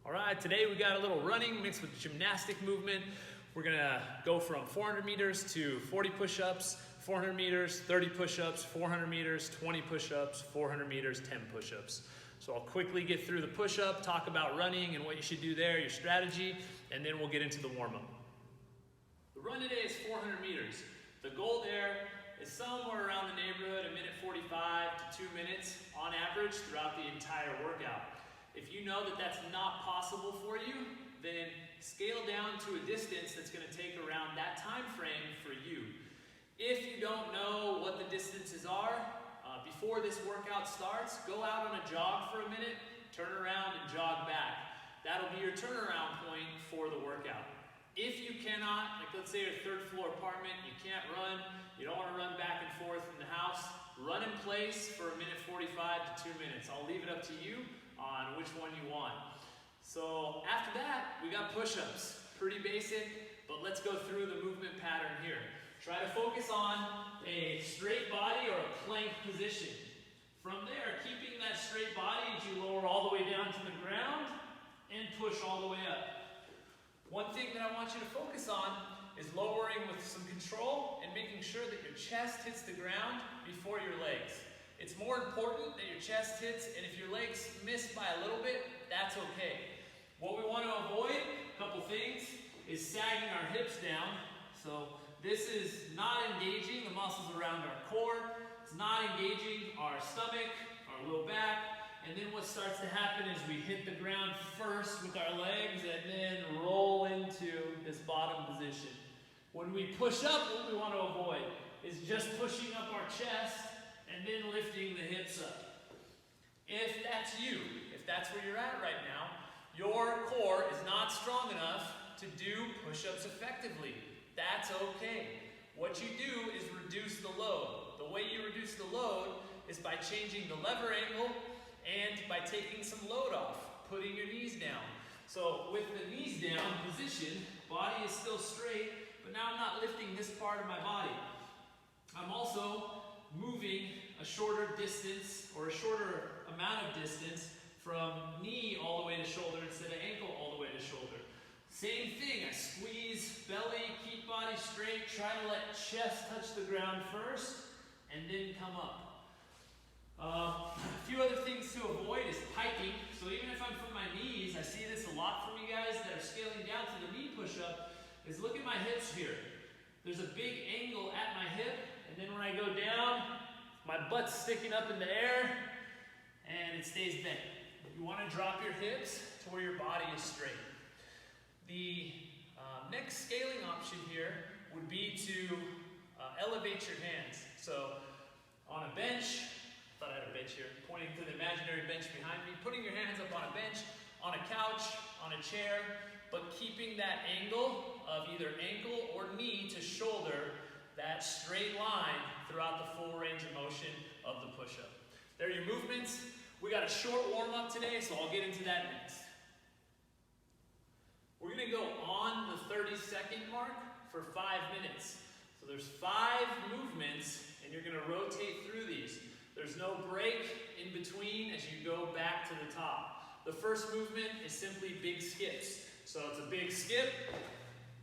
All right, today we got a little running mixed with gymnastic movement. We're gonna go from 400 meters to 40 push-ups, 400 meters, 30 push-ups, 400 meters, 20 push-ups, 400 meters, 10 push-ups. So I'll quickly get through the push-up, talk about running and what you should do there, your strategy, and then we'll get into the warm-up. The run today is 400 meters. The goal there is somewhere around the neighborhood, 1:45 to 2 minutes on average throughout the entire workout. If you know that that's not possible for you, then scale down to a distance that's going to take around that time frame for you. If you don't know what the distances are, before this workout starts, go out on a jog for a minute, turn around and jog back. That'll be your turnaround point for the workout. If you cannot, like let's say your third floor apartment, you can't run, you don't want to run back and forth in the house, run in place for 1:45 to 2 minutes. I'll leave it up to you on which one you want. So after that, we got push-ups. Pretty basic, but let's go through the movement pattern here. Try to focus on a straight body or a plank position. From there, keeping that straight body as you lower all the way down to the ground and push all the way up. One thing that I want you to focus on is lowering with some control and making sure that your chest hits the ground before your legs. It's more important that your chest hits, and if your legs miss by a little bit, that's okay. What we want to avoid, a couple things, is sagging our hips down. So this is not engaging the muscles around our core. It's not engaging our stomach, our low back. And then what starts to happen is we hit the ground first with our legs and then roll into this bottom position. When we push up, what we want to avoid is just pushing up our chest and then lifting the hips up. If that's you, if that's where you're at right now, your core is not strong enough to do push-ups effectively. That's okay. What you do is reduce the load. The way you reduce the load is by changing the lever angle and by taking some load off, putting your knees down. So with the knees down position, body is still straight, but now I'm not lifting this part of my body. I'm also moving a shorter distance or a shorter amount of distance from knee all the way to shoulder instead of ankle all the way to shoulder. Same thing, I squeeze belly, keep body straight, try to let chest touch the ground first, and then come up. A few other things to avoid is piking. So even if I'm from my knees, I see this a lot from you guys that are scaling down to the knee push-up, is look at my hips here. There's a big angle at my hip, and then when I go down, my butt's sticking up in the air, and it stays bent. You want to drop your hips to where your body is straight. The next scaling option here would be to elevate your hands. So on a bench, I thought I had a bench here, pointing to the imaginary bench behind me, putting your hands up on a bench, on a couch, on a chair, but keeping that angle of either ankle or knee to shoulder, that straight line throughout the full range of motion of the push-up. There are your movements. We got a short warm-up today, so I'll get into that next. We're going to go on the 30-second mark for 5 minutes. So there's 5 movements, and you're going to rotate through these. There's no break in between as you go back to the top. The first movement is simply big skips. So it's a big skip.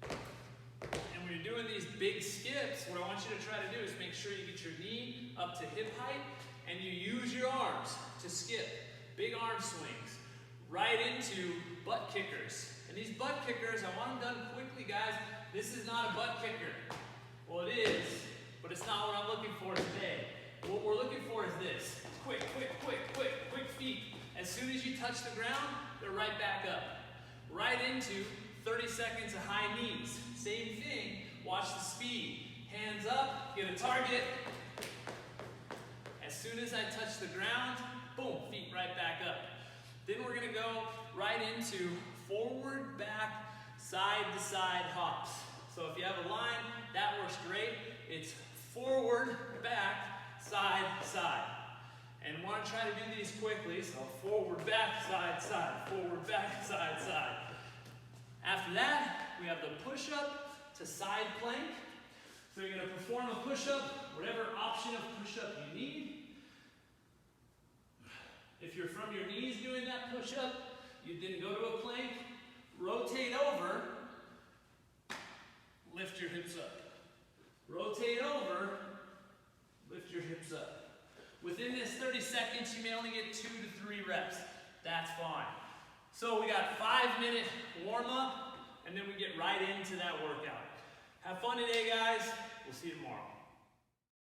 And when you're doing these big skips, what I want you to try to do is make sure you get your knee up to hip height and you use your arms to skip. Big arm swings. Right into butt kickers. And these butt kickers, I want them done quickly, guys. This is not a butt kicker. Well, it is, but it's not what I'm looking for today. What we're looking for is this. Quick, quick, quick, quick, quick feet. As soon as you touch the ground, they're right back up. Right into 30 seconds of high knees. Same thing, watch the speed. Hands up, get a target. As soon as I touch the ground, boom, feet right back up. Then we're gonna go right into forward, back, side to side hops. So if you have a line, that works great. It's forward, back, side, side. And we want to try to do these quickly, so forward, back, side, side, forward, back, side, side. After that, we have the push-up to side plank. So you're going to perform a push-up, whatever option of push-up you need. If you're from your knees doing that push-up, you didn't go to a plank, rotate over, lift your hips up. Rotate over, lift your hips up. Within this 30 seconds, you may only get 2 to 3 reps. That's fine. So we got 5-minute warm-up, and then we get right into that workout. Have fun today, guys. We'll see you tomorrow.